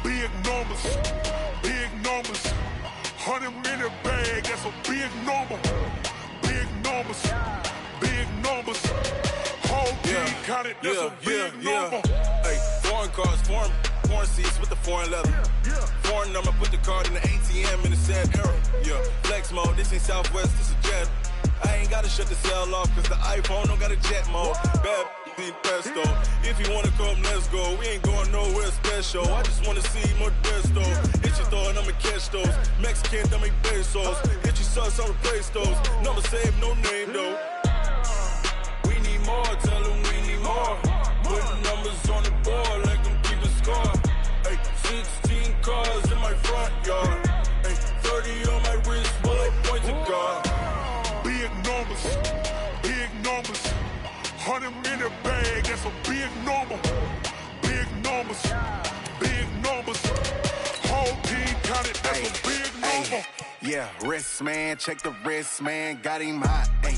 Big numbers, big numbers. 100-minute bag, that's a big number. Big numbers, big numbers. Whole team counted, that's a big number. Hey, foreign cars, foreign seats with the foreign leather. Foreign number, put the card in the ATM in the sad era. Yeah, flex mode, this ain't Southwest, this is Jet. I ain't gotta shut the cell off, cause the iPhone don't got a jet mode. Bad need pesto. If you wanna come, let's go. We ain't going nowhere special. I just wanna see more Desto. Hit your throw and I'ma catch those. Mexican, dummy pesos. Hit your sus, I'll replace those. Number save, no name though. We need more, tell them we need more. Putting numbers on the board, like them keep a score. Hey, 16 cars in my front yard. Hey, 30 on my wrist, while I point to God. Big numbers, big numbers. 100-minute bag, that's a big number. Big numbers, big numbers. Whole team counted, that's a big number. Yeah, wrist man, check the wrist man, got him hot. Ay,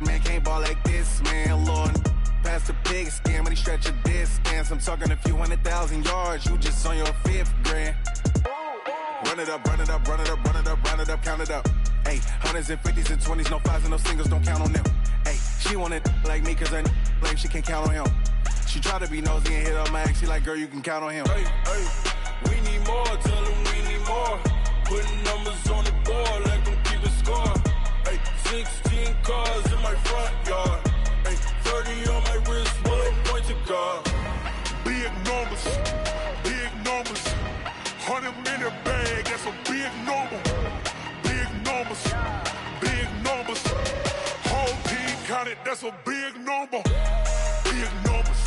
man can't ball like this, man. Lord, past the pig skin when he stretch a distance. I'm talking a few 100,000 yards, you just on your 5th grand. Run it up, run it up, run it up, run it up, run it up, count it up. Hey, hundreds and 50s and 20s, no 5s and no singles, don't count on them. Hey, she want it like me cause I like she can't count on him. She try to be nosy and hit up my ex, she like, girl, you can count on him. Hey, we need more, tell them we need more. Putting numbers on the board, like them keep a score. Hey, 16 cars in my front yard. Hey, 30 on my wrist, while I point to God. Big numbers, big numbers. 100-minute bag, that's a big number. Big numbers, big numbers. Whole team counted, that's a big number. Big numbers,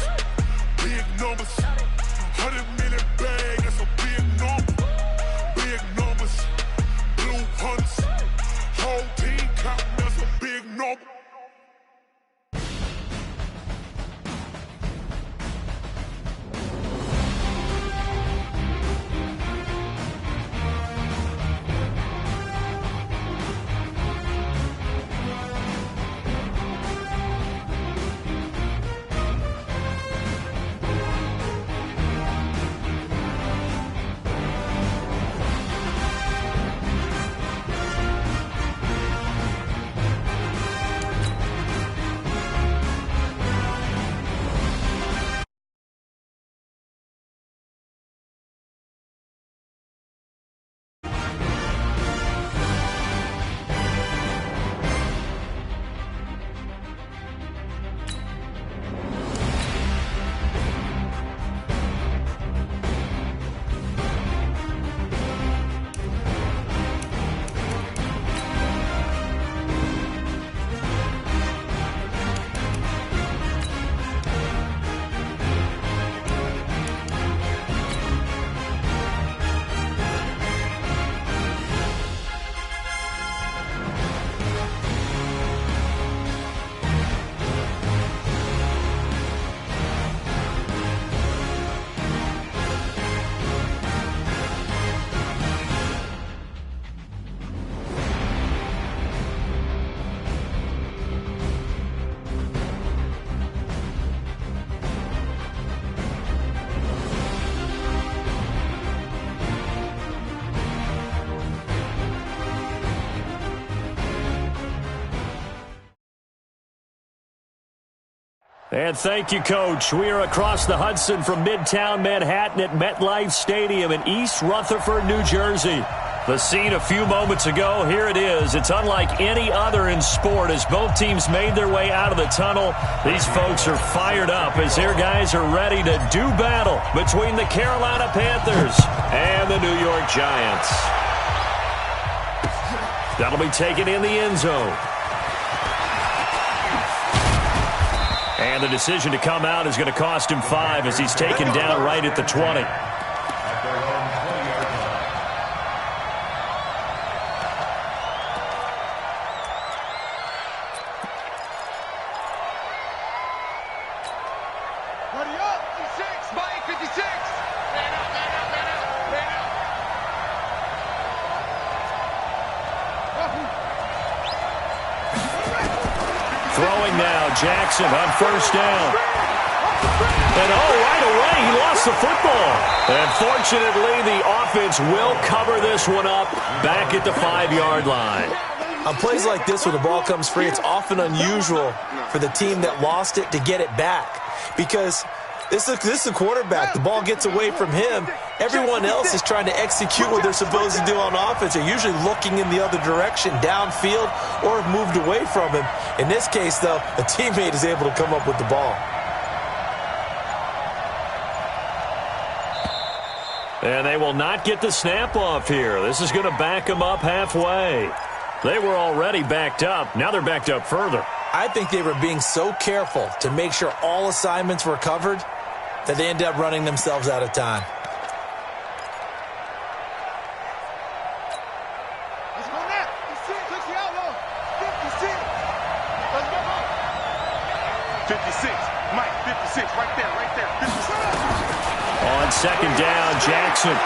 big numbers. 100-minute bag, that's a big number. Big numbers, blue hunts. Whole team counting, that's a big number. And thank you, Coach. We are across the Hudson from Midtown Manhattan at MetLife Stadium in East Rutherford, New Jersey. The scene a few moments ago, here it is. It's unlike any other in sport as both teams made their way out of the tunnel. These folks are fired up as their guys are ready to do battle between the Carolina Panthers and the New York Giants. That'll be taken in the end zone. And the decision to come out is going to cost him 5 as he's taken down right at the 20. Throwing now, Jackson on first down. And right away, he lost the of football. And fortunately, the offense will cover this one up back at the 5-yard line. On plays like this where the ball comes free, it's often unusual for the team that lost it to get it back. Because this is the quarterback. The ball gets away from him. Everyone else is trying to execute what they're supposed to do on offense. They're usually looking in the other direction, downfield, or have moved away from him. In this case, though, a teammate is able to come up with the ball. And they will not get the snap off here. This is going to back them up halfway. They were already backed up. Now they're backed up further. I think they were being so careful to make sure all assignments were covered that they ended up running themselves out of time. Let's go now. 60 out low. 56. Let's go home. 56. Mike, 56. Right there, right there. 56. On second down, Jackson.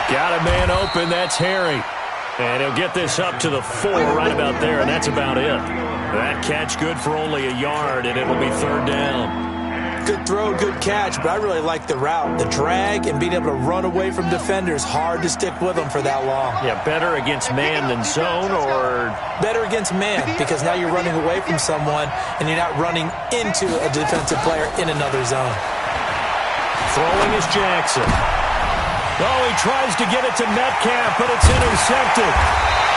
Got a man open. That's Harry. And he'll get this up to the 4 right about there, and that's about it. That catch good for only a yard, and it'll be 3rd down. Good throw, good catch, but I really like the route. The drag and being able to run away from defenders, hard to stick with them for that long. Yeah, better against man than zone, or? Better against man, because now you're running away from someone, and you're not running into a defensive player in another zone. Throwing is Jackson. Oh, he tries to get it to Metcalf, but it's intercepted.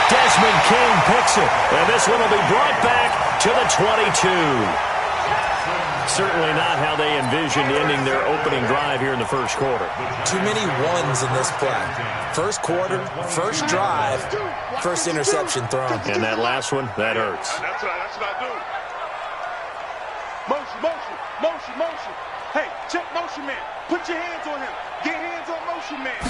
Desmond King picks it, and this one will be brought back to the 22. Certainly not how they envisioned ending their opening drive here in the first quarter. Too many ones in this play. First quarter, first drive, first interception thrown. And that last one, that hurts. That's what I do. Motion. Hey, check motion man. Put your hands on him. Get hands on motion man.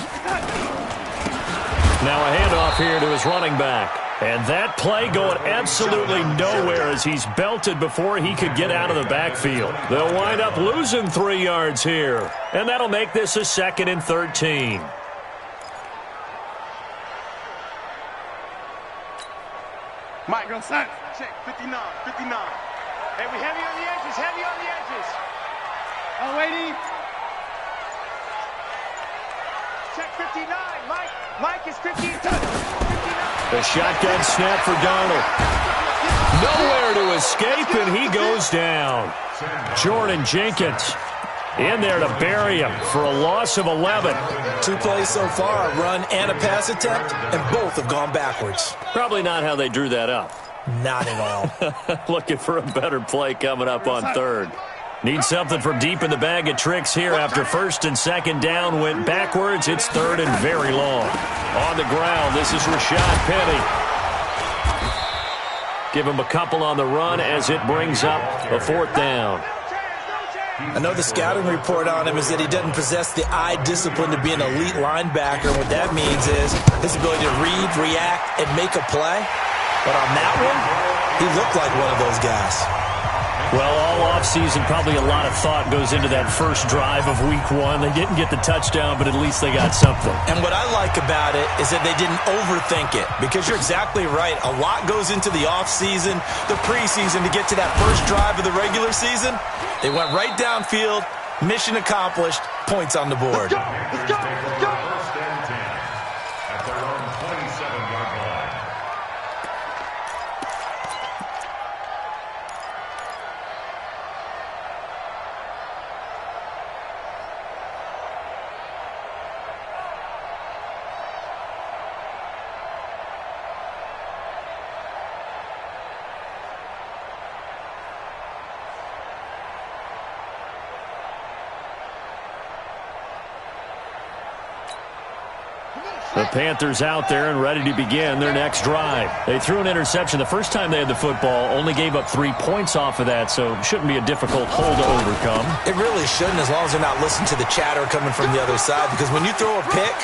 Now a handoff here to his running back. And that play going absolutely nowhere as he's belted before he could get out of the backfield. They'll wind up losing 3 yards here. And that'll make this a 2nd and 13. Mike, check 59. Hey, we heavy on the edges. Oh, waiting. Check 59. Mike is 15. 59. The shotgun snap for Darnold. Nowhere to escape, and he goes down. Jordan Jenkins in there to bury him for a loss of 11. 2 plays so far, a run and a pass attempt, and both have gone backwards. Probably not how they drew that up. Not at all. Looking for a better play coming up on 3rd. Need something from deep in the bag of tricks here after 1st and 2nd down went backwards. It's 3rd and very long. On the ground, this is Rashad Penny. Give him a couple on the run as it brings up a 4th down. I know the scouting report on him is that he doesn't possess the eye discipline to be an elite linebacker. What that means is his ability to read, react, and make a play. But on that one, he looked like one of those guys. Well, all offseason, probably a lot of thought goes into that first drive of Week 1. They didn't get the touchdown, but at least they got something. And what I like about it is that they didn't overthink it, because you're exactly right. A lot goes into the offseason, the preseason, to get to that first drive of the regular season. They went right downfield, mission accomplished, points on the board. Let's go. First and 10 at their own 27-yard line. The Panthers out there and ready to begin their next drive. They threw an interception the first time they had the football, only gave up 3 points off of that, so it shouldn't be a difficult hole to overcome. It really shouldn't, as long as they're not listening to the chatter coming from the other side, because when you throw a pick,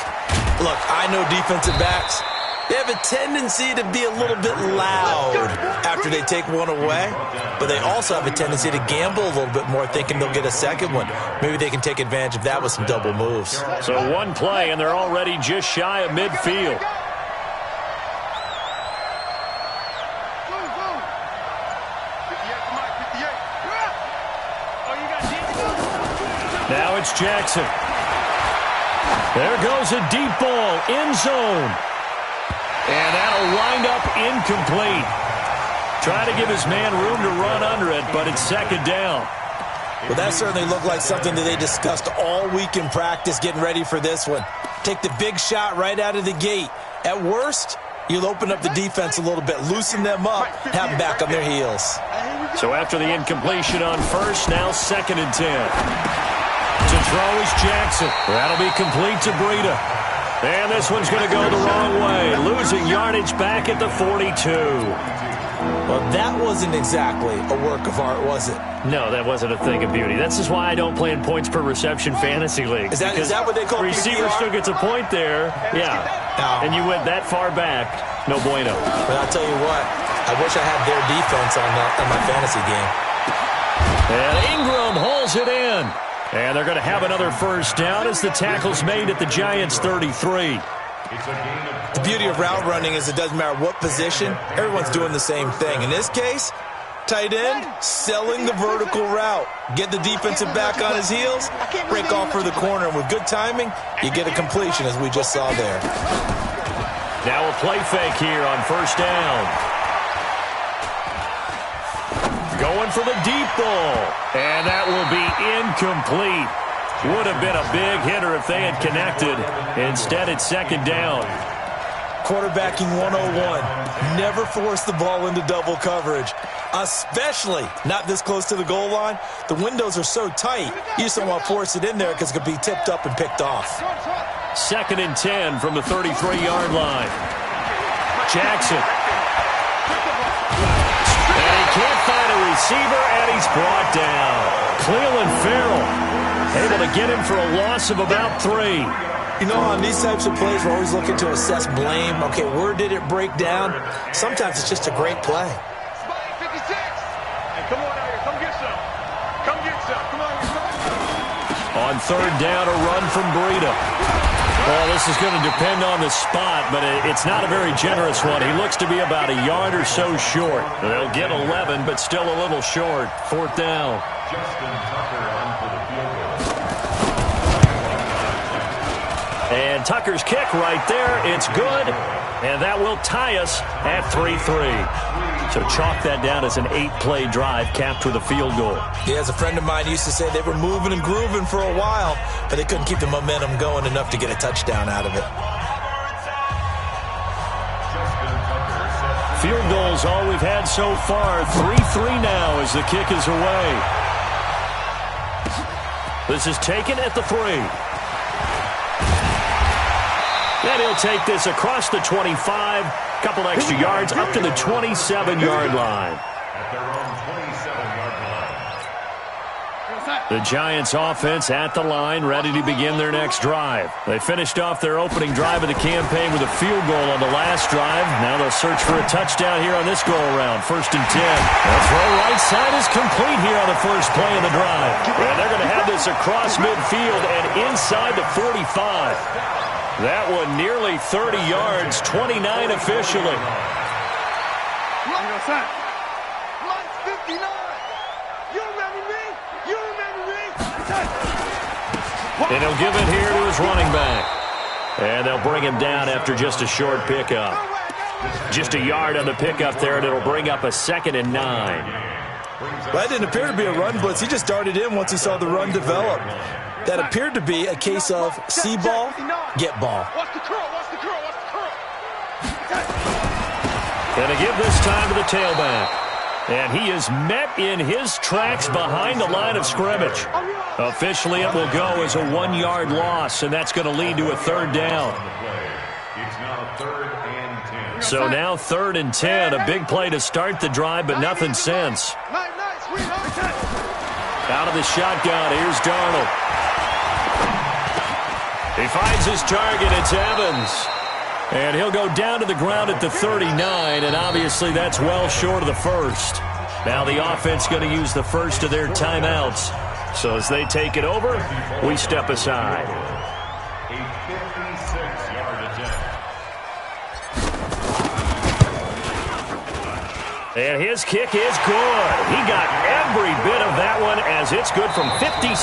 look, I know defensive backs, they have a tendency to be a little bit loud after they take one away, but they also have a tendency to gamble a little bit more, thinking they'll get a second one. Maybe they can take advantage of that with some double moves. So 1 play, and they're already just shy of midfield. Now it's Jackson. There goes a deep ball, end zone. And that'll wind up incomplete. Try to give his man room to run under it, but it's second down. Well, that certainly looked like something that they discussed all week in practice getting ready for this one. Take the big shot right out of the gate. At worst, you'll open up the defense a little bit, loosen them up, have them back on their heels. So after the incompletion on first, now 2nd and 10. To throw is Jackson. That'll be complete to Breida. And this one's going to go the wrong way, losing yardage back at the 42. Well, that wasn't exactly a work of art, was it? No, that wasn't a thing of beauty. This is why I don't play in points per reception fantasy league. Is that what they call receiver PPR? still gets a point there. Yeah. No. And you went that far back. No bueno. But I'll tell you what, I wish I had their defense on my fantasy game. And Ingram hauls it in. And they're going to have another first down as the tackle's made at the Giants' 33. The beauty of route running is it doesn't matter what position, everyone's doing the same thing. In this case, tight end, selling the vertical route. Get the defensive back on his heels, break off for the corner, and with good timing, you get a completion as we just saw there. Now a play fake here on first down. Going for the deep ball, and that will be incomplete. Would have been a big hitter if they had connected. Instead, it's second down. Quarterbacking 101. Never force the ball into double coverage, especially not this close to the goal line. The windows are so tight, you just don't want to force it in there because it could be tipped up and picked off. 2nd and 10 from the 33-yard line. Jackson. And he can't find a receiver, and he's brought down. Cleveland Farrell able to get him for a loss of about 3. You know, on these types of plays, we're always looking to assess blame. Okay, where did it break down? Sometimes it's just a great play. Spike 56. And come on out here. Come get some. Come get some. Come on here. On third down, a run from Breida. Well, this is going to depend on the spot, but it's not a very generous one. He looks to be about a yard or so short. They'll get 11, but still a little short. 4th down. And Tucker's kick right there. It's good. And that will tie us at 3-3. So chalk that down as an 8-play drive capped with a field goal. Yeah, as a friend of mine used to say, they were moving and grooving for a while, but they couldn't keep the momentum going enough to get a touchdown out of it. Field goals all we've had so far. 3-3 now as the kick is away. This is taken at the 3. And he'll take this across the 25. Couple extra yards up to the 27-yard line. The Giants offense at the line, ready to begin their next drive. They finished off their opening drive of the campaign with a field goal on the last drive. Now they'll search for a touchdown here on this go-around. 1st and 10. The throw right side is complete here on the first play of the drive. And they're going to have this across midfield and inside the 45. That one nearly 30 yards, 29 officially. And he'll give it here to his running back. And they'll bring him down after just a short pickup. Just a yard on the pickup there, and it'll bring up a 2nd and 9. Well, that didn't appear to be a run blitz. He just darted in once he saw the run develop. That appeared to be a case of see ball, get ball. Watch the curl. Watch the curl. Watch the curl. And to give this time to the tailback. And he is met in his tracks behind the line of scrimmage. Officially, it will go as a 1-yard loss, and that's going to lead to a 3rd down. So now 3rd and 10, a big play to start the drive, but nothing since. Out of the shotgun, here's Darnold. He finds his target, it's Evans. And he'll go down to the ground at the 39, and obviously that's well short of the first. Now the offense going to use the first of their timeouts. So as they take it over, we step aside. A 56-yard attempt. And his kick is good. He got every bit of that one as it's good from 56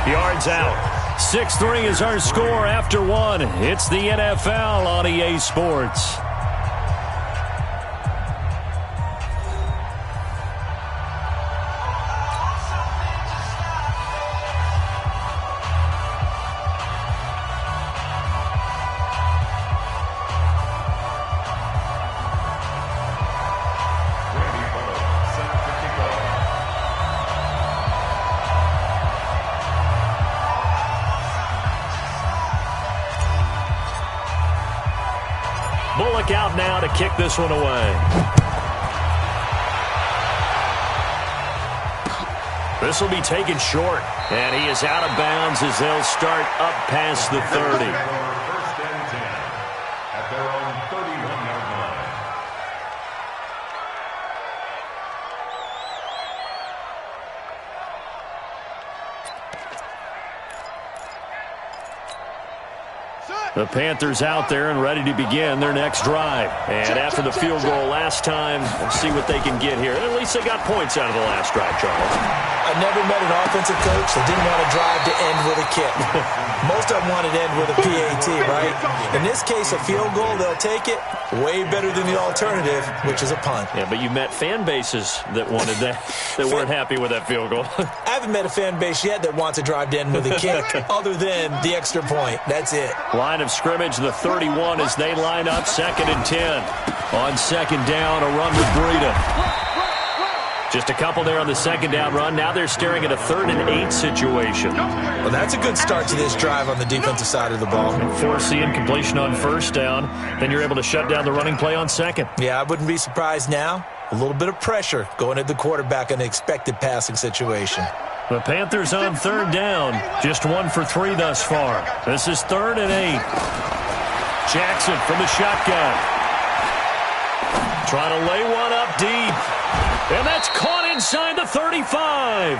yards out. 6-3 is our score after one. It's the NFL on EA Sports. Bullock out now to kick this one away. This will be taken short, and he is out of bounds as they'll start up past the 30. First and 10 at their own 31-yard line. The Panthers out there and ready to begin their next drive. And after the field goal last time, we'll see what they can get here. At least they got points out of the last drive, Charles. I never met an offensive coach that didn't want to drive to end with a kick. Most of them wanted to end with a PAT, right? In this case, a field goal, they'll take it. Way better than the alternative, which is a punt. Yeah, but you met fan bases that wanted that, that weren't happy with that field goal. I haven't met a fan base yet that wants to drive to end with a kick other than the extra point. That's it. Line of scrimmage, the 31 as they line up 2nd and 10. On second down, a run with Breida. Just a couple there on the second down run. Now they're staring at a 3rd and 8 situation. Well, that's a good start to this drive on the defensive side of the ball. Force the incompletion on first down. Then you're able to shut down the running play on second. Yeah, I wouldn't be surprised now. A little bit of pressure going at the quarterback in an expected passing situation. The Panthers on 3rd down. Just 1 for 3 thus far. This is 3rd and 8. Jackson from the shotgun. Trying to lay one up deep. And that's caught inside the 35.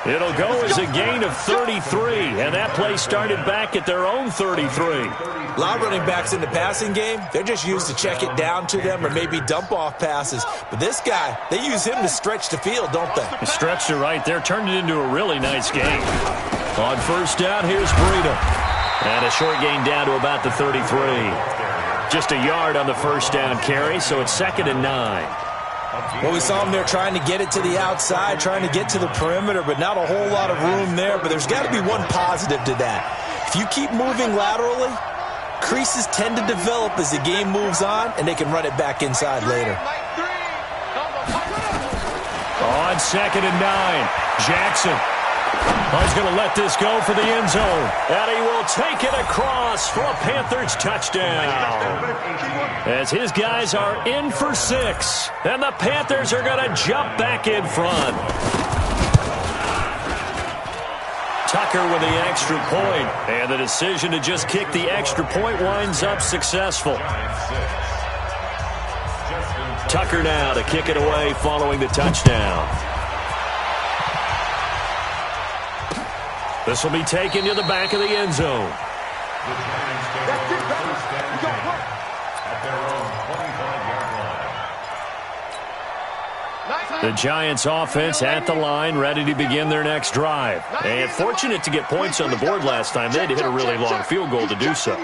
It'll go as a gain of 33. And that play started back at their own 33. A lot of running backs in the passing game, they're just used to check it down to them or maybe dump off passes. But this guy, they use him to stretch the field, don't they? He stretched it right there, turned it into a really nice game. On first down, here's Breida. And a short gain down to about the 33. Just a yard on the first down carry, so it's 2nd and 9. Well, we saw him there trying to get it to the outside, trying to get to the perimeter, but not a whole lot of room there. But there's got to be one positive to that. If you keep moving laterally, creases tend to develop as the game moves on, and they can run it back inside later. On 2nd and 9, Jackson. He's going to let this go for the end zone. And he will take it across for a Panthers touchdown. As his guys are in for 6. And the Panthers are going to jump back in front. Tucker with the extra point. And the decision to just kick the extra point winds up successful. Tucker now to kick it away following the touchdown. This will be taken to the back of the end zone. The Giants offense at the line, ready to begin their next drive. And fortunate to get points on the board last time. They had to hit a really long field goal to do so.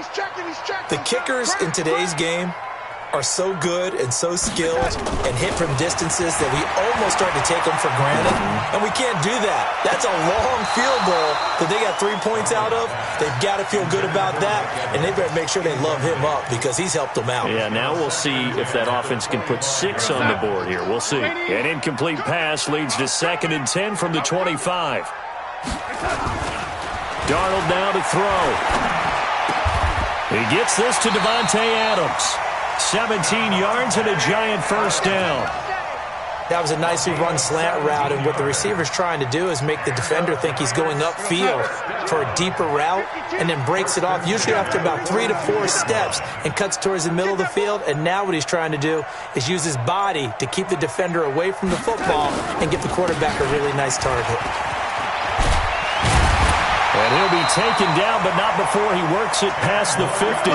The kickers in today's game are so good and so skilled and hit from distances that we almost start to take them for granted, and we can't do that. That's a long field goal that they got 3 points out of. They've got to feel good about that, and they better make sure they love him up because he's helped them out. Yeah, now we'll see if that offense can put 6 on the board here. We'll see. An incomplete pass leads to 2nd and 10 from the 25. Darnold now to throw. He gets this to Devontae Adams. 17 yards and a Giant first down. That was a nicely run slant route, and what the receiver's trying to do is make the defender think he's going upfield for a deeper route and then breaks it off, usually after about 3 to 4 steps, and cuts towards the middle of the field. And now what he's trying to do is use his body to keep the defender away from the football and give the quarterback a really nice target. And he'll be taken down, but not before he works it past the 50.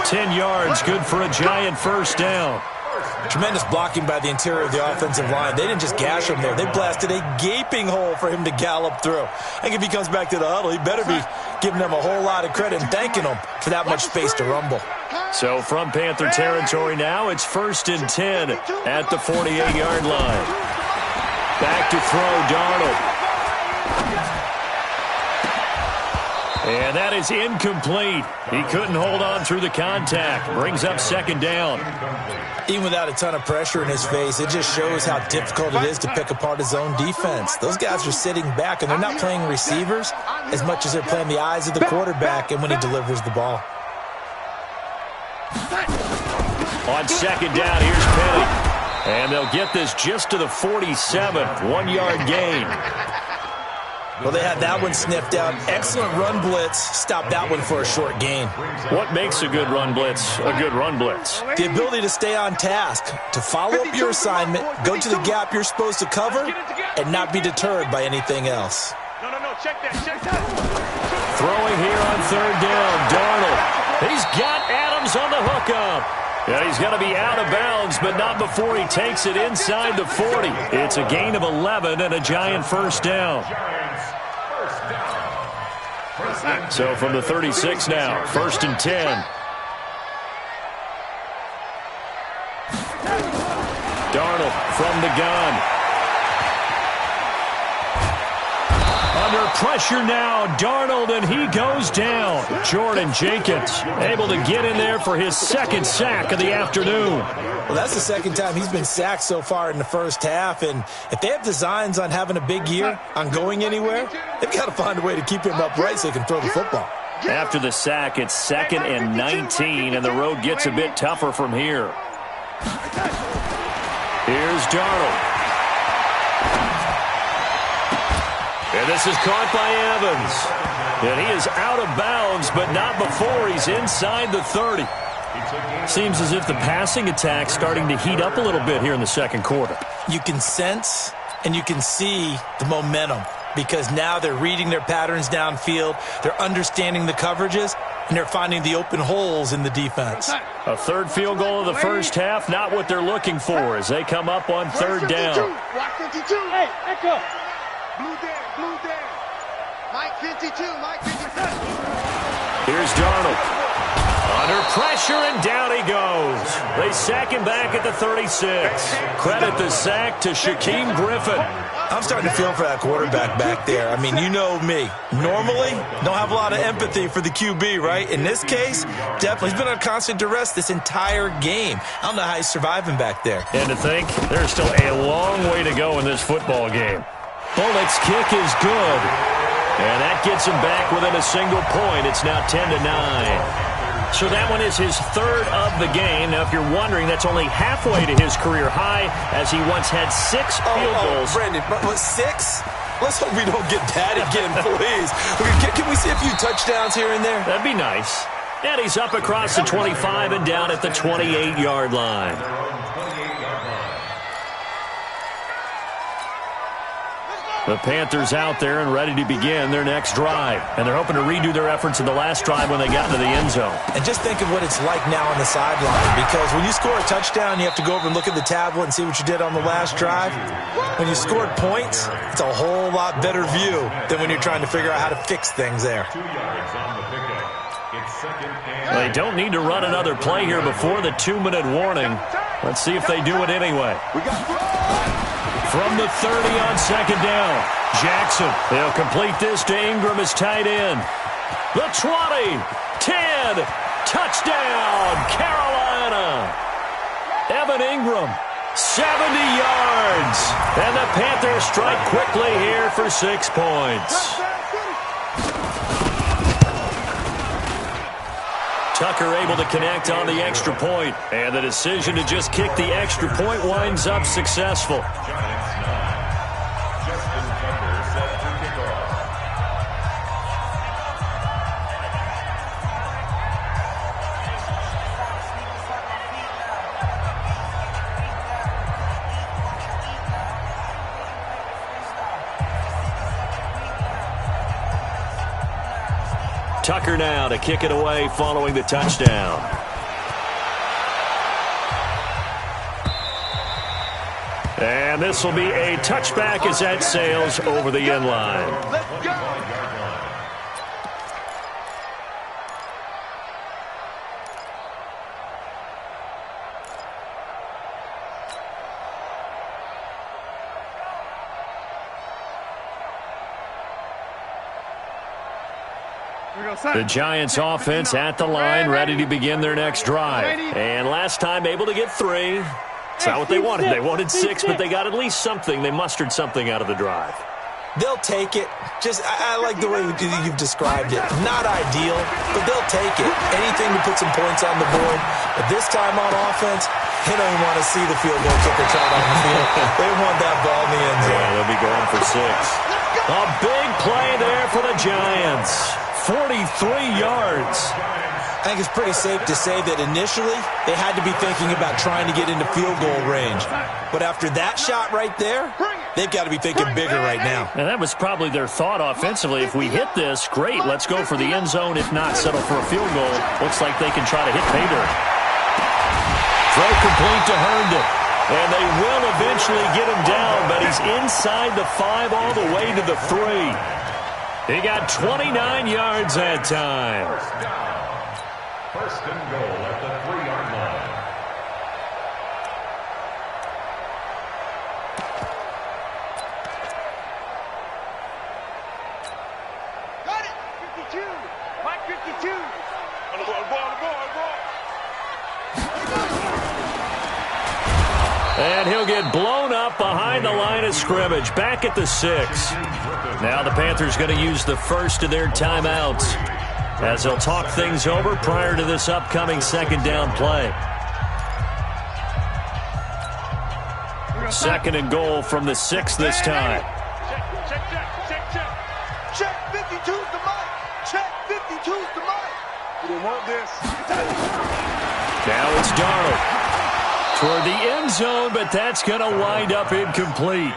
10 yards, good for a Giant first down. Tremendous blocking by the interior of the offensive line. They didn't just gash him there. They blasted a gaping hole for him to gallop through. I think if he comes back to the huddle, he better be giving them a whole lot of credit and thanking them for that much space to rumble. So from Panther territory now, it's 1st and 10 at the 48-yard line. Back to throw, Darnold. And that is incomplete. He couldn't hold on through the contact. Brings up 2nd down. Even without a ton of pressure in his face, it just shows how difficult it is to pick apart his own defense. Those guys are sitting back, and they're not playing receivers as much as they're playing the eyes of the quarterback and when he delivers the ball. On 2nd down, here's Penny. And they'll get this just to the 47. 1-yard gain. Well, they had that one sniffed out. Excellent run blitz. Stopped that one for a short gain. What makes a good run blitz a good run blitz? The ability to stay on task, to follow up your assignment, go to the gap you're supposed to cover, and not be deterred by anything else. No, check that. Throwing here on 3rd down, Darnold. He's got Adams on the hookup. Yeah, he's going to be out of bounds, but not before he takes it inside the 40. It's a gain of 11 and a Giant 1st down. So from the 36 now, 1st and 10. Darnold from the gun. Under pressure now, Darnold, and he goes down. Jordan Jenkins able to get in there for his 2nd sack of the afternoon. Well, that's the 2nd time he's been sacked so far in the first half, and if they have designs on having a big year, on going anywhere, they've got to find a way to keep him upright so they can throw the football. After the sack, it's 2nd and 19, and the road gets a bit tougher from here. Here's Darnold. And this is caught by Evans. And he is out of bounds, but not before he's inside the 30. Seems as if the passing attack's starting to heat up a little bit here in the 2nd quarter. You can sense and you can see the momentum because now they're reading their patterns downfield, they're understanding the coverages, and they're finding the open holes in the defense. A 3rd field goal of the first half, not what they're looking for as they come up on 3rd down. Watch 52. Hey, echo. Blue there. Mike 52, Mike 52. Here's Darnold. Under pressure, and down he goes. They sack him back at the 36. Credit the sack to Shaquem Griffin. I'm starting to feel for that quarterback back there. I mean, you know me. Normally, don't have a lot of empathy for the QB, right? In this case, definitely. He's been on constant duress this entire game. I don't know how he's surviving back there. And to think, there's still a long way to go in this football game. Bullock's kick is good. And that gets him back within a single point. It's now 10-9. So that one is his 3rd of the game. Now, if you're wondering, that's only halfway to his career high as he once had 6 field goals. Brandon, but 6? Let's hope we don't get that again, please. Can we see a few touchdowns here and there? That'd be nice. And he's up across the 25 and down at the 28-yard line. The Panthers out there and ready to begin their next drive. And they're hoping to redo their efforts in the last drive when they got into the end zone. And just think of what it's like now on the sideline. Because when you score a touchdown, you have to go over and look at the tablet and see what you did on the last drive. When you scored points, it's a whole lot better view than when you're trying to figure out how to fix things there. 2 yards on the pickup. It's 2nd and... They don't need to run another play here before the 2-minute warning. Let's see if they do it anyway. From the 30 on 2nd down, Jackson. They'll complete this to Ingram as tight end. The 20, 10, touchdown, Carolina. Evan Ingram, 70 yards. And the Panthers strike quickly here for 6 points. Tucker able to connect on the extra point, and the decision to just kick the extra point winds up successful. Tucker now to kick it away following the touchdown. And this will be a touchback as that sails over the end line. Let's go. The Giants offense at the line, ready to begin their next drive. And last time able to get 3. It's not what they wanted. They wanted 6, but they got at least something. They mustered something out of the drive. They'll take it. I like the way you've described it. Not ideal, but they'll take it. Anything to put some points on the board. But this time on offense, they don't even want to see the field goal kicker try on the field. They want that ball in the end zone. Yeah, they'll be going for 6. A big play there for the Giants. 43 yards. I think it's pretty safe to say that initially they had to be thinking about trying to get into field goal range. But after that shot right there, they've got to be thinking bigger right now. And that was probably their thought offensively. If we hit this, great, let's go for the end zone. If not, settle for a field goal. Looks like they can try to hit pay dirt. Throw complete to Herndon. And they will eventually get him down, but he's inside the 5 all the way to the 3. He got 29 yards that time. First and goal at the 3-yard line. Got it. 52. Mike 52. On the ball. And he'll get blown up behind the line of scrimmage. Back at the 6. Now the Panthers going to use the first of their timeouts as they'll talk things over prior to this upcoming second down play. Second and goal from the 6 this time. Check 52's the mic. Check 52's the mic. We don't want this. Now it's Darnold toward the end zone, but that's going to wind up incomplete.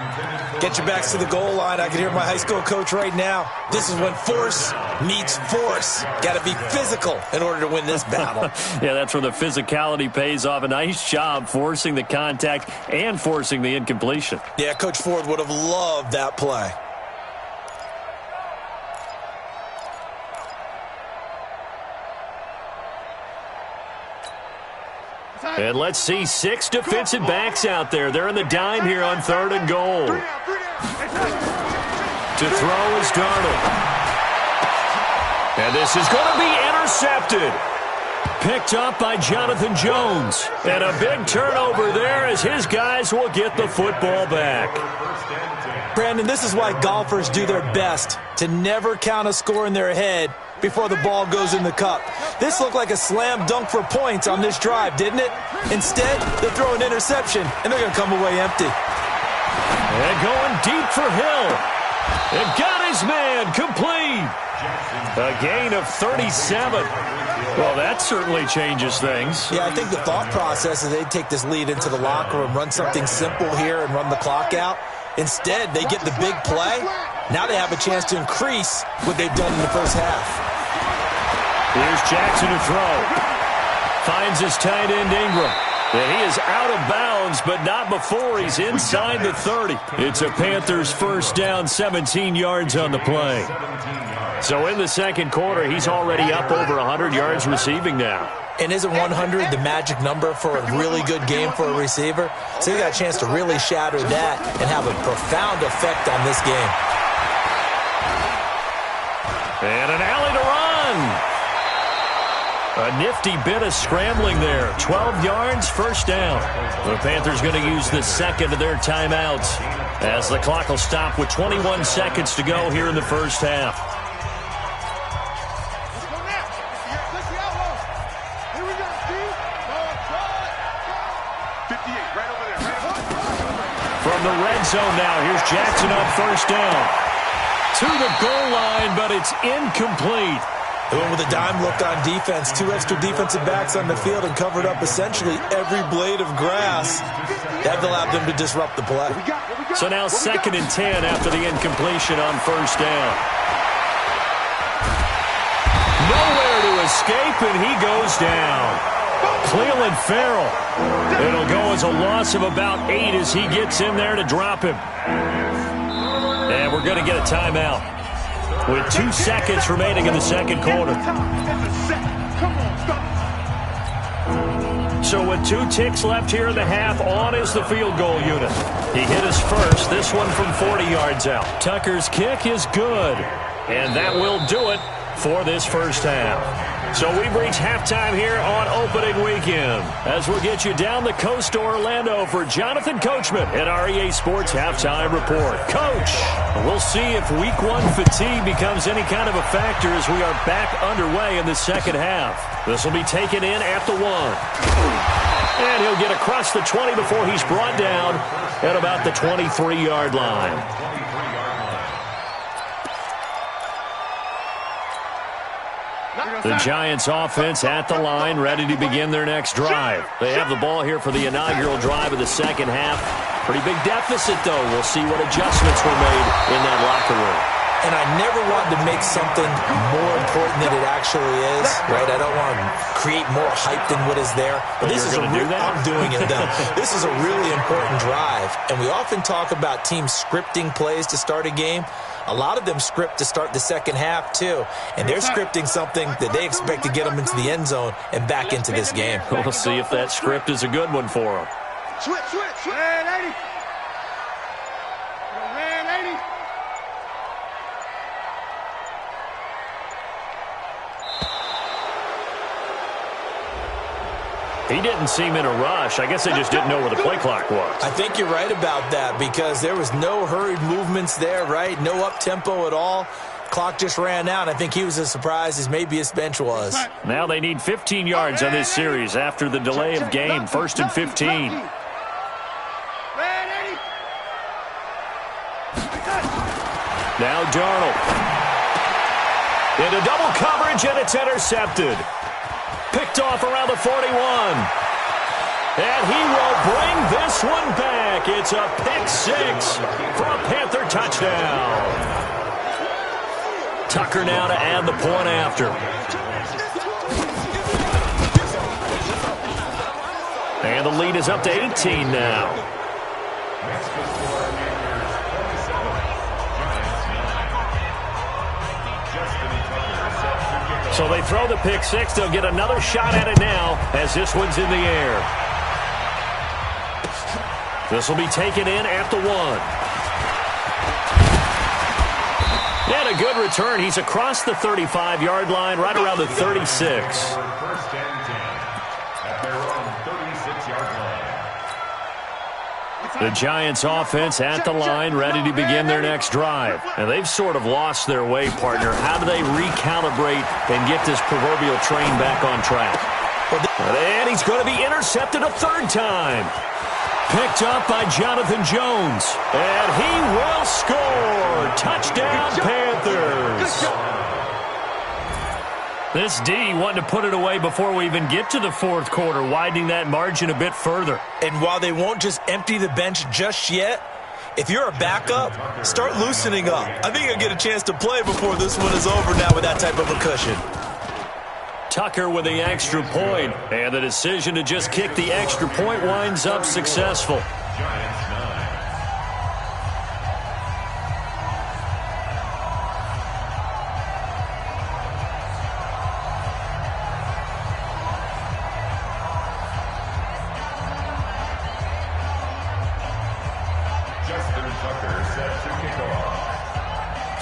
Get your backs to the goal line. I can hear my high school coach right now. This is when force meets force. Got to be physical in order to win this battle. Yeah, that's where the physicality pays off. A nice job forcing the contact and forcing the incompletion. Yeah, Coach Ford would have loved that play. And let's see 6 defensive backs out there. They're in the dime here on 3rd and goal. To throw is Darnold. And this is going to be intercepted. Picked up by Jonathan Jones. And a big turnover there as his guys will get the football back. Brandon, this is why golfers do their best to never count a score in their head before the ball goes in the cup. This looked like a slam dunk for points on this drive, didn't it? Instead, they throw an interception, and they're going to come away empty. And going deep for Hill. And got his man complete. A gain of 37. Well, that certainly changes things. Yeah, I think the thought process is they'd take this lead into the locker room, run something simple here and run the clock out. Instead, they get the big play. Now they have a chance to increase what they've done in the first half. Here's Jackson to throw. Finds his tight end Ingram. And he is out of bounds, but not before he's inside the 30. It's a Panthers first down, 17 yards on the play. So in the second quarter, he's already up over 100 yards receiving now. And isn't 100 the magic number for a really good game for a receiver? So he got a chance to really shatter that and have a profound effect on this game. And an alley to run. A nifty bit of scrambling there. 12 yards, first down. The Panthers going to use the second of their timeouts as the clock will stop with 21 seconds to go here in the first half. From the red zone now, here's Jackson on first down. To the goal line, but it's incomplete. They went with a dime look on defense. 2 extra defensive backs on the field and covered up essentially every blade of grass. That allowed them to disrupt the play. So now 2nd and 10 after the incompletion on first down. Nowhere to escape, and he goes down. Cleveland Farrell. It'll go as a loss of about 8 as he gets in there to drop him. And we're going to get a timeout with 2 seconds remaining in the second quarter. So with 2 ticks left here in the half, on is the field goal unit. He hit his first, this one from 40 yards out. Tucker's kick is good, and that will do it for this first half. So we've reached halftime here on opening weekend as we'll get you down the coast to Orlando for Jonathan Coachman at our EA Sports Halftime Report. Coach, we'll see if Week 1 fatigue becomes any kind of a factor as we are back underway in the second half. This will be taken in at the 1. And he'll get across the 20 before he's brought down at about the 23-yard line. The Giants offense at the line, ready to begin their next drive. They have the ball here for the inaugural drive of the second half. Pretty big deficit, though. We'll see what adjustments were made in that locker room. And I never wanted to make something more important than it actually is, right? I don't want to create more hype than what is there. But this is I'm doing it, though. This is a really important drive. And we often talk about teams scripting plays to start a game. A lot of them script to start the second half, too. And they're scripting something that they expect to get them into the end zone and back into this game. We'll see if that script is a good one for them. Switch. Red 80. Red 80. He didn't seem in a rush. I guess they just didn't know where the play clock was. I think you're right about that because there was no hurried movements there, right? No up-tempo at all. Clock just ran out. I think he was as surprised as maybe his bench was. Now they need 15 yards on this series after the delay of game. 1st and 15. Now Darnold. Into double coverage, and it's intercepted. Picked off around the 41. And he will bring this one back. It's a pick 6 for a Panther touchdown. Tucker now to add the point after. And the lead is up to 18 now. So they throw the pick 6. They'll get another shot at it now as this one's in the air. This will be taken in at the 1. And a good return. He's across the 35-yard line, right around the 36. First and 10 at their own 36-yard line. The Giants offense at the line, ready to begin their next drive. And they've sort of lost their way, partner. How do they recalibrate and get this proverbial train back on track? And he's going to be intercepted a 3rd time. Picked up by Jonathan Jones. And he will score. Touchdown, Panthers. This D wanting to put it away before we even get to the 4th quarter, widening that margin a bit further. And while they won't just empty the bench just yet, if you're a backup, start loosening up. I think you'll get a chance to play before this one is over now with that type of a cushion. Tucker with the extra point, and the decision to just kick the extra point winds up successful. Giants 9.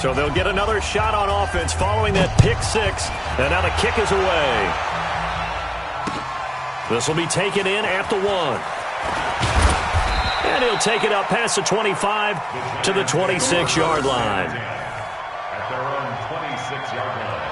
So they'll get another shot on offense following that pick 6. And now the kick is away. This will be taken in at the 1. And he'll take it up past the 25 to the 26-yard line. At their own 26-yard line.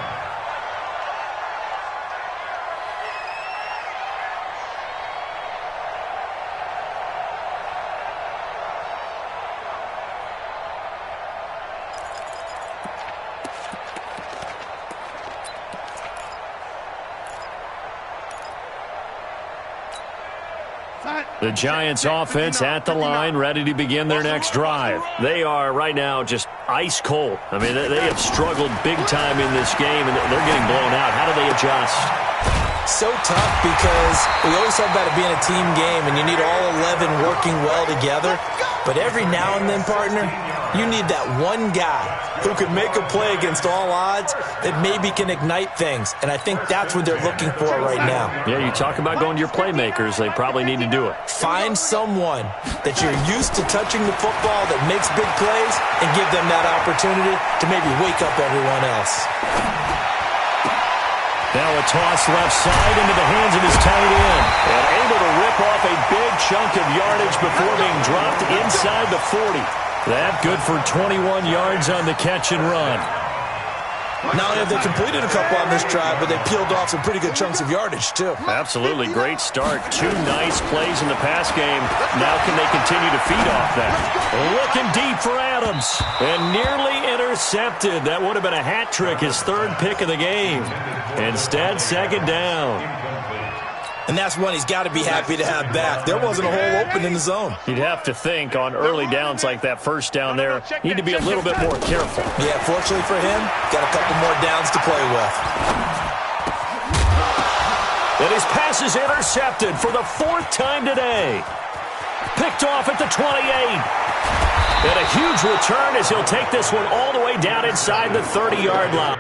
The Giants offense at the line, ready to begin their next drive. They are right now just ice cold. I mean, they have struggled big time in this game, and they're getting blown out. How do they adjust? So tough because we always talk about it being a team game and you need all 11 working well together. But every now and then, partner, you need that one guy who can make a play against all odds that maybe can ignite things. And I think that's what they're looking for right now. Yeah, you talk about going to your playmakers. They probably need to do it. Find someone that you're used to touching the football that makes big plays and give them that opportunity to maybe wake up everyone else. Now a toss left side into the hands of his tight end. And able to rip off a big chunk of yardage before being dropped inside the 40. That good for 21 yards on the catch and run. Not only have they completed a couple on this drive, but they peeled off some pretty good chunks of yardage, too. Absolutely. Great start. 2 nice plays in the pass game. Now can they continue to feed off that? Looking deep for Adams. And nearly intercepted. That would have been a hat trick, his 3rd pick of the game. Instead, 2nd down. And that's one he's got to be happy to have back. There wasn't a hole open in the zone. You'd have to think on early downs like that first down there, need to be a little bit more careful. Yeah, fortunately for him, got a couple more downs to play with. And his pass is intercepted for the 4th time today. Picked off at the 28. And a huge return as he'll take this one all the way down inside the 30-yard line.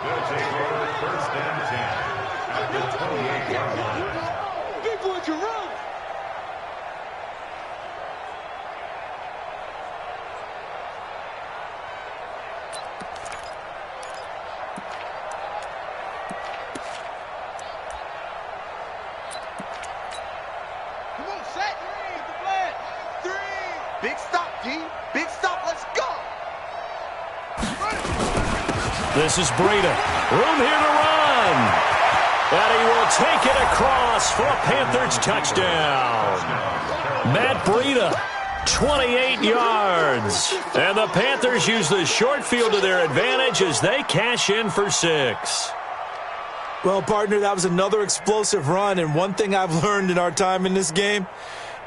They'll take over 1st and 10 at the 28-yard line. Big boy to run. Come on, set. 3. Big stop, D. Big stop. Let's go. This is Breida. Room here to run. And he will take it across for a Panthers touchdown. Matt Breida, 28 yards. And the Panthers use the short field to their advantage as they cash in for 6. Well, partner, that was another explosive run. And one thing I've learned in our time in this game,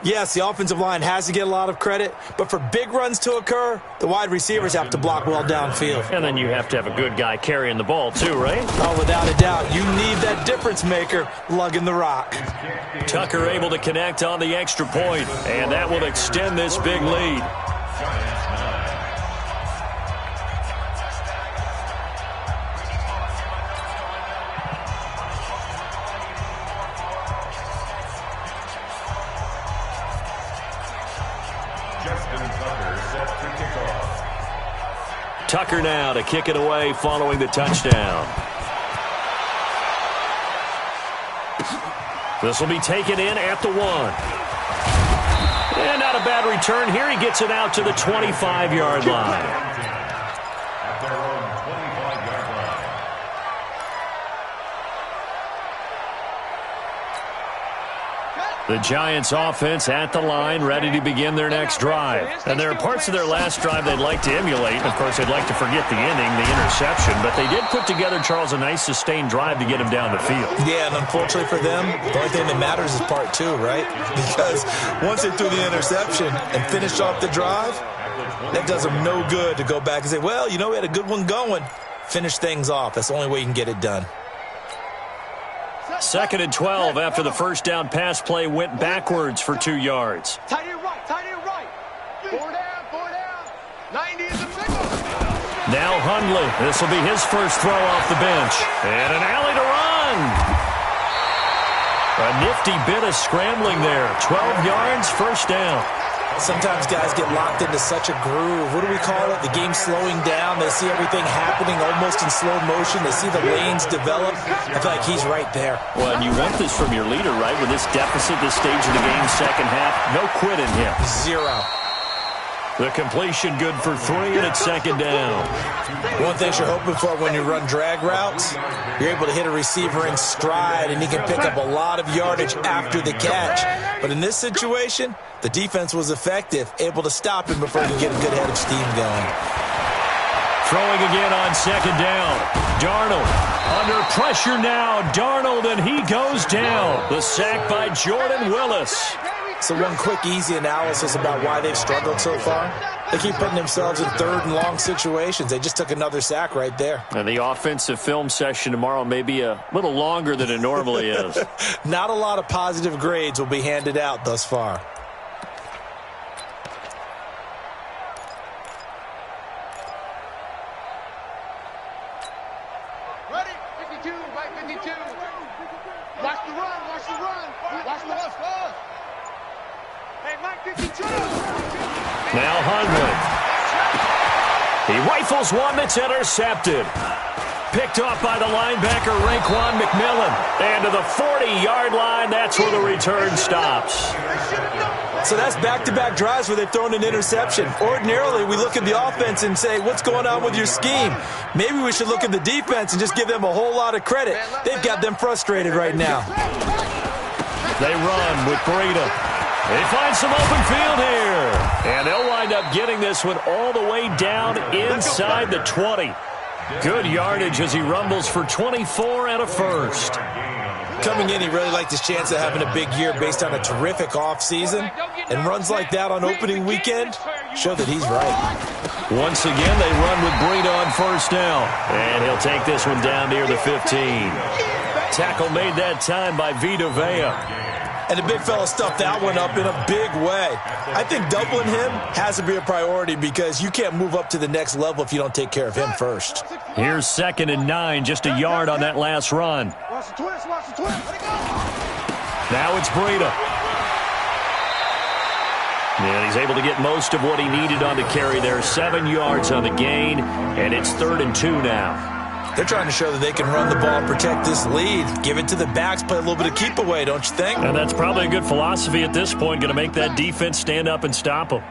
yes, the offensive line has to get a lot of credit, but for big runs to occur, the wide receivers have to block well downfield. And then you have to have a good guy carrying the ball too, right? Oh, without a doubt. You need that difference maker lugging the rock. Tucker able to connect on the extra point, and that will extend this big lead. Tucker now to kick it away following the touchdown. This will be taken in at the 1. And not a bad return here. He gets it out to the 25-yard line. At their own 25-yard line. The Giants offense at the line, ready to begin their next drive. And there are parts of their last drive they'd like to emulate. Of course, they'd like to forget the inning, the interception. But they did put together, Charles, a nice sustained drive to get him down the field. Yeah, and unfortunately for them, the only thing that matters is part 2, right? Because once they threw the interception and finished off the drive, that does them no good to go back and say, well, you know, we had a good one going. Finish things off. That's the only way you can get it done. 2nd and 12 after the first down pass play went backwards for 2 yards. Tight end right, tight end right. 4 down. 90 is the signal. Now Hundley. This will be his first throw off the bench. And an alley to run. A nifty bit of scrambling there. 12 yards, first down. Sometimes guys get locked into such a groove. What do we call it? The game slowing down. They see everything happening almost in slow motion. They see the lanes develop. I feel like he's right there. Well, and you want this from your leader, right? With this deficit, this stage of the game, second half, no quit in him. 0. The completion good for 3, and it's second down. One thing you're hoping for when you run drag routes, you're able to hit a receiver in stride, and he can pick up a lot of yardage after the catch. But in this situation, the defense was effective, able to stop him before he could get a good head of steam going. Throwing again on second down. Darnold under pressure now. Darnold, and he goes down. The sack by Jordan Willis. So one quick, easy analysis about why they've struggled so far. They keep putting themselves in 3rd and long situations. They just took another sack right there. And the offensive film session tomorrow may be a little longer than it normally is. Not a lot of positive grades will be handed out thus far. Ready? 52, right 52. Watch the run, watch the run. Watch the run. Hey, Mike 52. Now Hundley. He rifles one that's intercepted. Picked off by the linebacker, Raekwon McMillan. And to the 40-yard line, that's where the return stops. So that's back-to-back drives where they've thrown an interception. Ordinarily, we look at the offense and say, what's going on with your scheme? Maybe we should look at the defense and just give them a whole lot of credit. They've got them frustrated right now. They run with Breida. They find some open field here. And they'll wind up getting this one all the way down inside the 20. Good yardage as he rumbles for 24 and a first. Coming in, he really liked his chance of having a big year based on a terrific offseason. And runs like that on opening weekend show that he's right. Once again, they run with Breida on first down. And he'll take this one down near the 15. Tackle made that time by Vita Vea. And the big fella stuffed that one up in a big way. I think doubling him has to be a priority because you can't move up to the next level if you don't take care of him first. Here's 2nd and 9, just a yard on that last run. Watch the twist, watch the twist. Let it go. Now it's Breida. And he's able to get most of what he needed on the carry there. 7 yards on the gain, and it's 3rd and 2 now. They're trying to show that they can run the ball and protect this lead. Give it to the backs, play a little bit of keep away, don't you think? And that's probably a good philosophy at this point, going to make that defense stand up and stop them.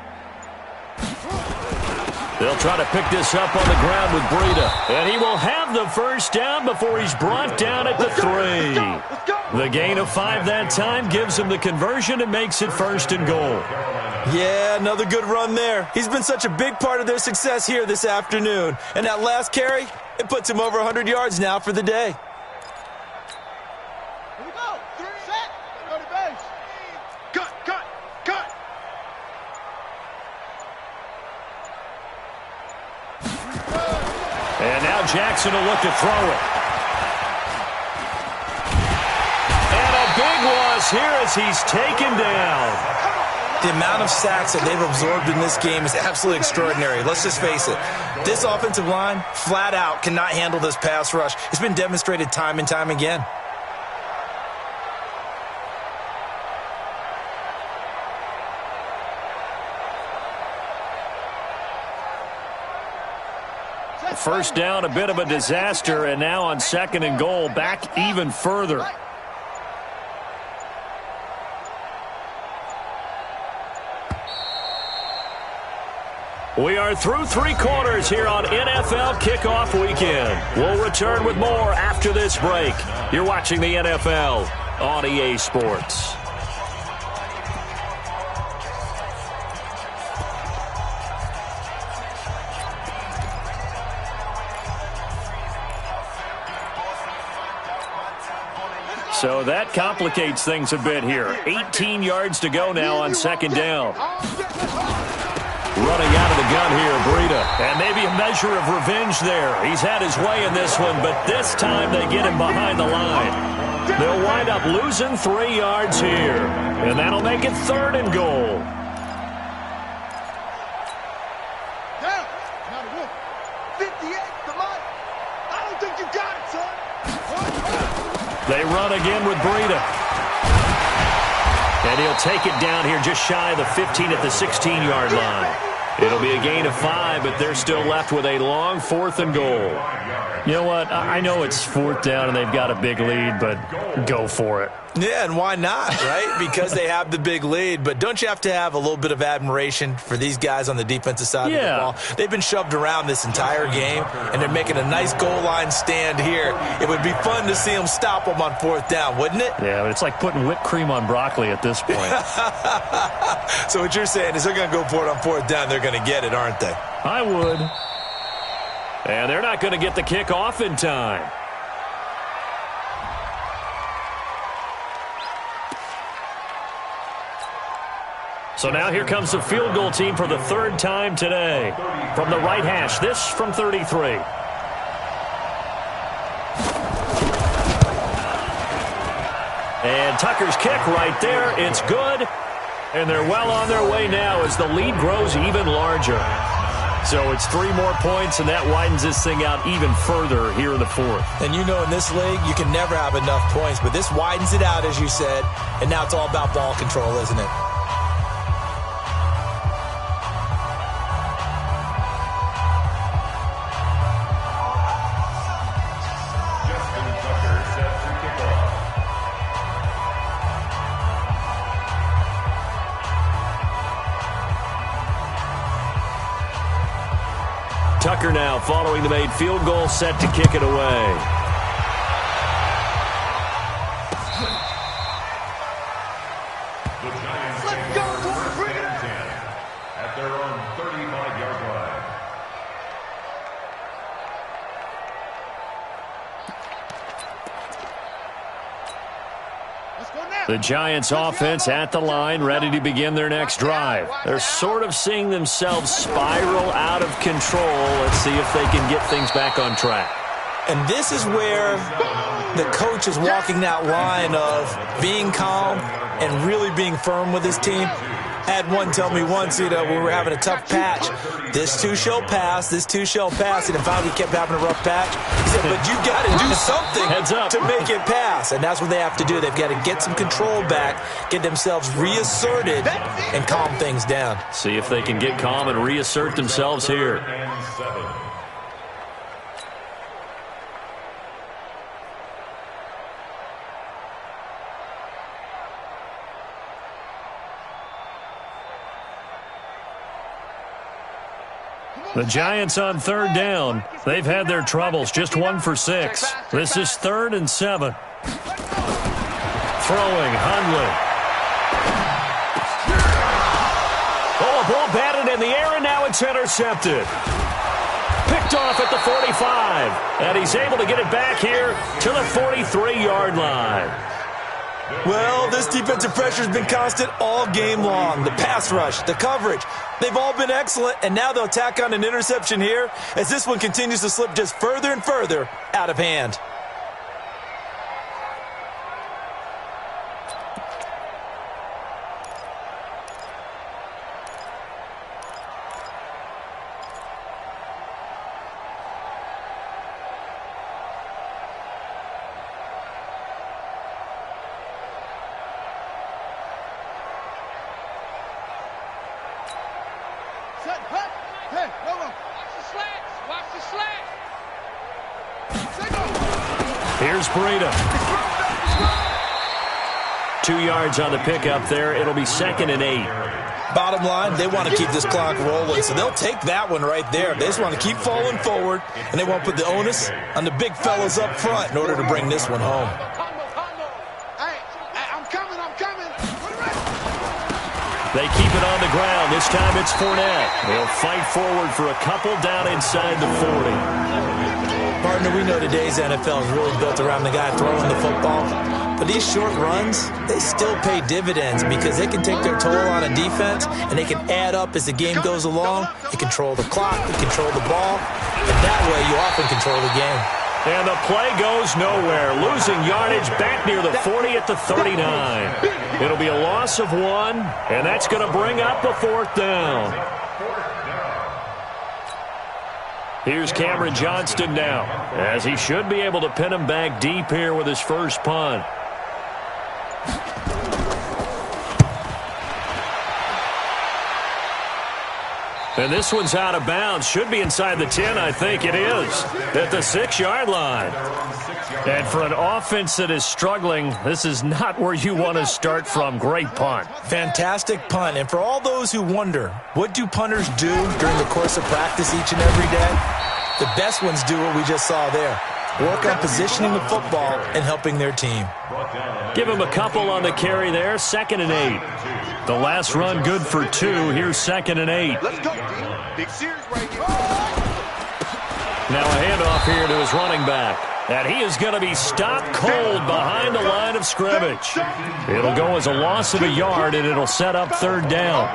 They'll try to pick this up on the ground with Breida. And he will have the first down before he's brought down at the 3. The gain of 5 that time gives him the conversion and makes it 1st and goal. Yeah, another good run there. He's been such a big part of their success here this afternoon. And that last carry, it puts him over 100 yards now for the day. Here we go. 3, set. Go to base. Cut. And now Jackson will look to throw it. And a big loss here as he's taken down. The amount of sacks that they've absorbed in this game is absolutely extraordinary. Let's just face it. This offensive line, flat out, cannot handle this pass rush. It's been demonstrated time and time again. First down, a bit of a disaster, and now on 2nd and goal, back even further. We are through 3 quarters here on NFL Kickoff Weekend. We'll return with more after this break. You're watching the NFL on EA Sports. So that complicates things a bit here. 18 yards to go now on 2nd down. Running out of the gun here, Breida. And maybe a measure of revenge there. He's had his way in this one, but this time they get him behind the line. They'll wind up losing 3 yards here. And that'll make it 3rd and goal. Down. Now the wolf. 58, come on. I don't think you got it, son. They run again with Breida. And he'll take it down here just shy of the 15 at the 16-yard line. It'll be a gain of 5, but they're still left with a long 4th and goal. You know what? I know it's 4th down and they've got a big lead, but go for it. Yeah, and why not, right? Because they have the big lead. But don't you have to have a little bit of admiration for these guys on the defensive side of the ball? They've been shoved around this entire game, and they're making a nice goal line stand here. It would be fun to see them stop them on 4th down, wouldn't it? Yeah, but it's like putting whipped cream on broccoli at this point. So what you're saying is they're going to go for it on 4th down. They're going to get it, aren't they? I would. And they're not going to get the kick off in time. So now here comes the field goal team for the 3rd time today. From the right hash, this from 33. And Tucker's kick right there. It's good. And they're well on their way now as the lead grows even larger. So it's 3 more points, and that widens this thing out even further here in the 4th. And you know in this league, you can never have enough points, but this widens it out, as you said, and now it's all about ball control, isn't it? Tucker now following the made field goal, set to kick it away. The Giants take their first and 10 at their own 35-yard line. The Giants offense at the line, ready to begin their next drive. They're sort of seeing themselves spiral out of control. Let's see if they can get things back on track. And this is where the coach is walking that line of being calm and really being firm with his team. I had one tell me once, when we were having a tough patch, this too shall pass, this too shall pass. And if we kept having a rough patch, he said, but you got to do something to make it pass. And that's what they have to do. They've got to get some control back, get themselves reasserted, and calm things down. See if they can get calm and reassert themselves here. And 7. The Giants on 3rd down. They've had their troubles, just 1 for 6. This is 3rd and 7. Throwing, Hundley. Oh, a ball batted in the air, and now it's intercepted. Picked off at the 45, and he's able to get it back here to the 43-yard line. Well, this defensive pressure has been constant all game long. The pass rush, the coverage, they've all been excellent, and now they'll tack on an interception here as this one continues to slip just further and further out of hand. Here's Breida. 2 yards on the pickup there. It'll be 2nd and 8. Bottom line, they want to keep this clock rolling, so they'll take that one right there. They just want to keep falling forward, and they want to put the onus on the big fellas up front in order to bring this one home. They keep it on the ground. This time it's Fournette. They'll fight forward for a couple down inside the 40. Partner, we know today's NFL is really built around the guy throwing the football. But these short runs, they still pay dividends because they can take their toll on a defense and they can add up as the game goes along. They control the clock, they control the ball, and that way you often control the game. And the play goes nowhere. Losing yardage back near the 40 at the 39. It'll be a loss of 1, and that's going to bring up a 4th down. Here's Cameron Johnston now, as he should be able to pin him back deep here with his first punt. And this one's out of bounds. Should be inside the 10, I think it is, at the 6-yard line. And for an offense that is struggling, this is not where you want to start from. Great punt. Fantastic punt. And for all those who wonder, what do punters do during the course of practice each and every day? The best ones do what we just saw there. Work on positioning the football and helping their team. Give him a couple on the carry there. 2nd and 8. The last run good for 2. Here's 2nd and 8. Let's go, D. Big series right here. Now a handoff here to his running back. And he is going to be stopped cold behind the line of scrimmage. It'll go as a loss of a yard, and it'll set up 3rd down.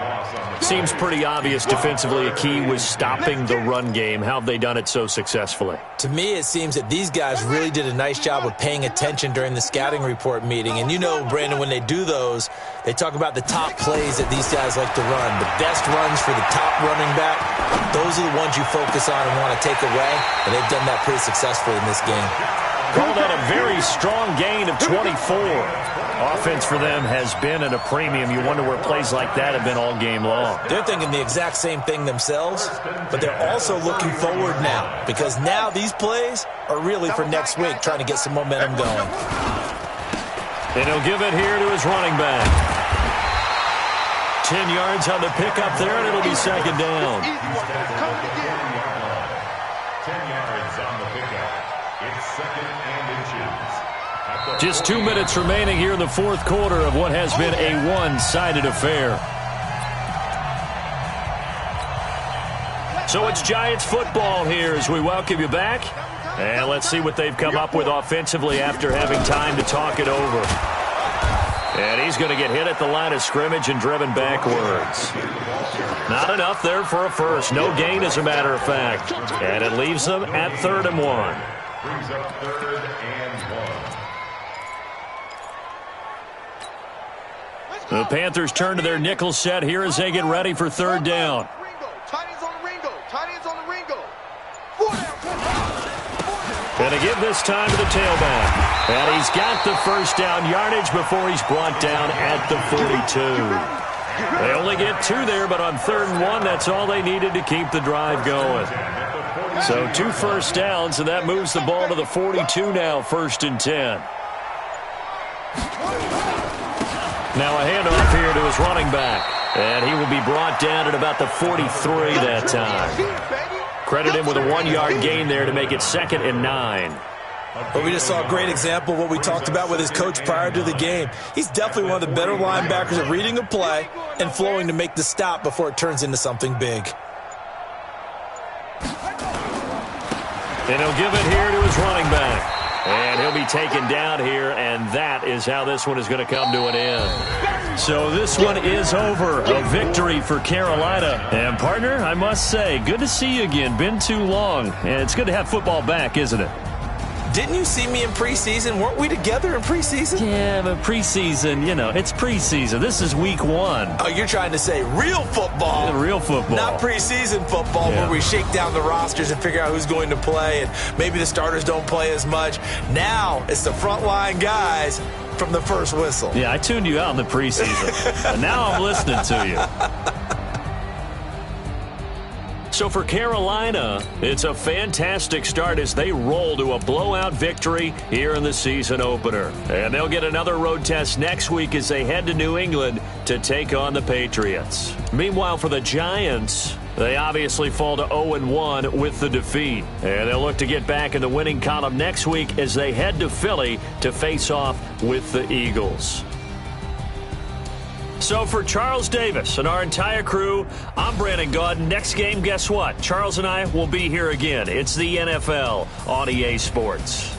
Seems pretty obvious defensively a key was stopping the run game. How have they done it so successfully? To me, it seems that these guys really did a nice job of paying attention during the scouting report meeting. And you know, Brandon, when they do those, they talk about the top plays that these guys like to run. The best runs for the top running back, those are the ones you focus on and want to take away. And they've done that pretty successfully in this game. Call that a very strong gain of 24. Offense for them has been at a premium. You wonder where plays like that have been all game long. They're thinking the exact same thing themselves, but they're also looking forward now because now these plays are really for next week, trying to get some momentum going. And he'll give it here to his running back. 10 yards on the pickup there, and it'll be 2nd down. 10 yards on the pickup. It's 2nd and inches. Just 2 minutes remaining here in the 4th quarter of what has been a one-sided affair. So it's Giants football here as we welcome you back. And let's see what they've come up with offensively after having time to talk it over. And he's going to get hit at the line of scrimmage and driven backwards. Not enough there for a first. No gain, as a matter of fact. And it leaves them at 3rd and 1. Brings up 3rd and 1. The Panthers turn to their nickel set here as they get ready for 3rd down. And to give this time to the tailback. And he's got the first down yardage before he's brought down at the 42. They only get 2 there, but on 3rd and 1, that's all they needed to keep the drive going. So 2 first downs, and that moves the ball to the 42 now, 1st and 10. Now a handoff here to his running back. And he will be brought down at about the 43 that time. Credit him with a 1-yard gain there to make it 2nd and 9. But we just saw a great example of what we talked about with his coach prior to the game. He's definitely one of the better linebackers at reading a play and flowing to make the stop before it turns into something big. And he'll give it here to his running back. And he'll be taken down here, and that is how this one is going to come to an end. So this one is over. A victory for Carolina. And, partner, I must say, good to see you again. Been too long. And it's good to have football back, isn't it? Didn't you see me in preseason? Weren't we together in preseason? Yeah, but preseason, you know, it's preseason. This is week 1. Oh, you're trying to say real football. Yeah, real football. Not preseason football where we shake down the rosters and figure out who's going to play, and maybe the starters don't play as much. Now it's the frontline guys from the first whistle. Yeah, I tuned you out in the preseason. But now I'm listening to you. So for Carolina, it's a fantastic start as they roll to a blowout victory here in the season opener. And they'll get another road test next week as they head to New England to take on the Patriots. Meanwhile, for the Giants, they obviously fall to 0-1 with the defeat. And they'll look to get back in the winning column next week as they head to Philly to face off with the Eagles. So for Charles Davis and our entire crew, I'm Brandon Gaudin. Next game, guess what? Charles and I will be here again. It's the NFL on EA Sports.